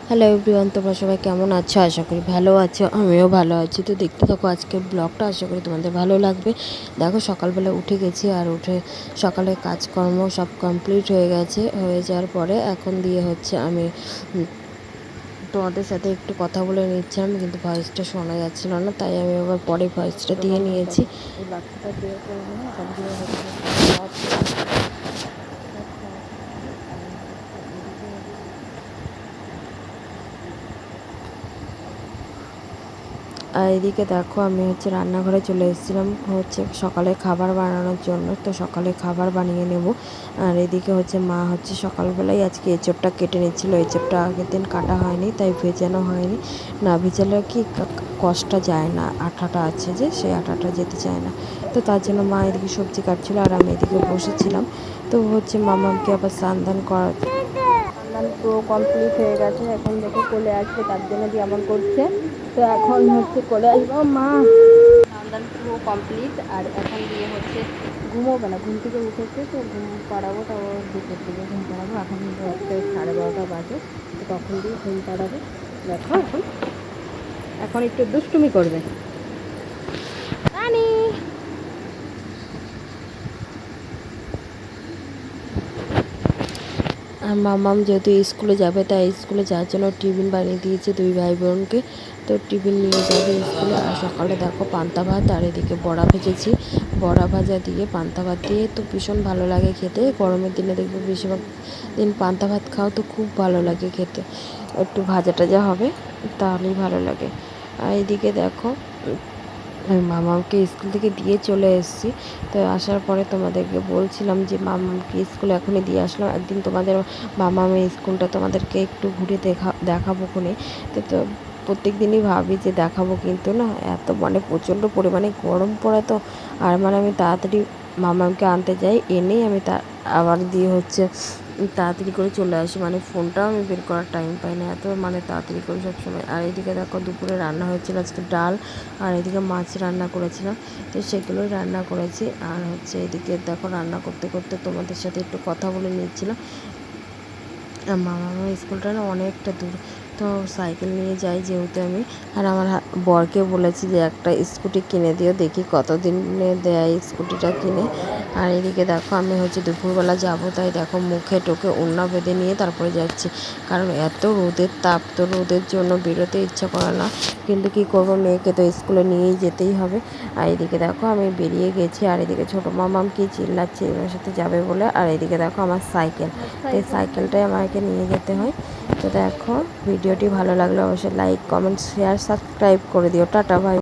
Hello everyone, তোমরা সবাই কেমন আছো? আশা করি ভালো আছো, আমিও ভালো আছি। তো দেখতে থাকো আজকের ব্লগটা, আশা করি তোমাদের ভালো লাগবে। দেখো সকালবেলা উঠে গেছি, আর উঠে সকালে কাজকর্ম সব কমপ্লিট হয়ে গেছে। হয়ে যাওয়ার পরে এখন দিয়ে হচ্ছে আমি তোমাদের সাথে একটু কথা বলে নিচ্ছিলাম, কিন্তু ভয়েসটা শোনা যাচ্ছিল না, তাই আমি আবার পরে ভয়েসটা দিয়ে নিয়েছি। এই বাচ্চাটা বের করে নিয়ে ওখান দিয়ে আর এদিকে দেখো আমি হচ্ছে রান্নাঘরে চলে এসেছিলাম হচ্ছে সকালে খাবার বানানোর জন্য। তো সকালে খাবার বানিয়ে নেব। আর এদিকে হচ্ছে মা হচ্ছে সকালবেলায় আজকে এঁচোড়টা কেটে নিচ্ছিলো। এঁচোড়টা আগের দিন কাটা হয়নি, তাই ভেজানো হয়নি। না ভেজালে কি কষ্টটা যায় না, আঠাটা আছে যে সেই আঠাটা যেতে চায় না। তো তার জন্য মা এদিকে সবজি কাটছিলো আর আমি এদিকে বসেছিলাম। তো হচ্ছে মামাকে আবার স্নান করা পুরো কমপ্লিট হয়ে গেছে। এখন দেখো কোলে আসবে, তার জন্য যেমন করছে। তো এখন হচ্ছে কোলে আসবো মা, স্নান পুরো কমপ্লিট। আর এখন দিয়ে হচ্ছে ঘুমোবে না, ঘুম থেকে উঠেছে, তো ঘুম পাড়াবো। তাও দুপুর দিকে ঘুম পাড়াবো। এখন হচ্ছে 12:30 বাজে, তো তখন দিয়ে ঘুম পাড়াবো। দেখো এখন একটু দুষ্টুমি করবে। রানী আর মামাম যেহেতু স্কুলে যাবে, তাই স্কুলে যাওয়ার জন্য টিফিন বানিয়ে দিয়েছে দুই ভাই বোনকে। তো টিফিন নিয়ে যাবে স্কুলে। আর সকালে দেখো পান্তা ভাত আর এদিকে বড়া ভেজেছি। বড়া ভাজা দিয়ে পান্তা ভাত দিয়ে তো ভীষণ ভালো লাগে খেতে। গরমের দিনে দেখবে বেশিরভাগ দিন পান্তা ভাত খাও তো খুব ভালো লাগে খেতে। একটু ভাজা টাজা হবে তাহলেই ভালো লাগে। আর এদিকে দেখো আমি মামাকে স্কুল থেকে দিয়ে চলে এসেছি। তো আসার পরে তোমাদেরকে বলছিলাম যে মামাকে স্কুলে এখনই দিয়ে আসলাম, একদিন তোমাদের মামামের স্কুলটা তোমাদেরকে একটু ঘুরে দেখাবো খুনে। তো প্রত্যেক দিনই ভাবি যে দেখাবো, কিন্তু না এত প্রচণ্ড পরিমাণে গরম পড়ে। তো আর আমি তাড়াতাড়ি মামাকে আনতে যাই, এনেই আমি আবার দিয়ে হচ্ছে তাড়াতাড়ি করে চলে আসি। ফোনটাও আমি বের করার টাইম পাই না, এত তাড়াতাড়ি করে সবসময়। আর এদিকে দেখো দুপুরে রান্না হয়েছিল আজকে ডাল, আর এদিকে মাছ রান্না করেছিলাম। তো সেগুলোই রান্না করেছি। আর হচ্ছে এদিকে দেখো রান্না করতে করতে তোমাদের সাথে একটু কথা বলে নিচ্ছিলাম। মামার স্কুলটা না অনেকটা দূর, তো সাইকেল নিয়ে যাই যেহেতু আমি। আর আমার বরকে বলেছি যে একটা স্কুটি কিনে দিও, দেখি কতদিনে দেয় স্কুটিটা কিনে। আর এদিকে দেখো আমি হচ্ছে দুপুরবেলা যাব, তাই দেখো মুখে টোকে ওড়না বেঁধে নিয়ে তারপরে যাচ্ছি। কারণ এত রোদের তাপ, তো রোদের জন্য বেরোতে ইচ্ছা করে না, কিন্তু কি করব, মেয়েকে তো স্কুলে নিয়েই যেতেই হবে। আর এদিকে দেখো আমি বেরিয়ে গেছি। আর এদিকে ছোটো মামাম কি চিল্লাচ্ছে এবার সাথে যাবে বলে। আর এদিকে দেখো আমার সাইকেল, এই সাইকেলটাই আমাকে নিয়ে যেতে হয়। তো দেখো ভিডিওটি ভালো লাগলে অবশ্যই লাইক, কমেন্ট, শেয়ার, সাবস্ক্রাইব করে দিও। Tata, by.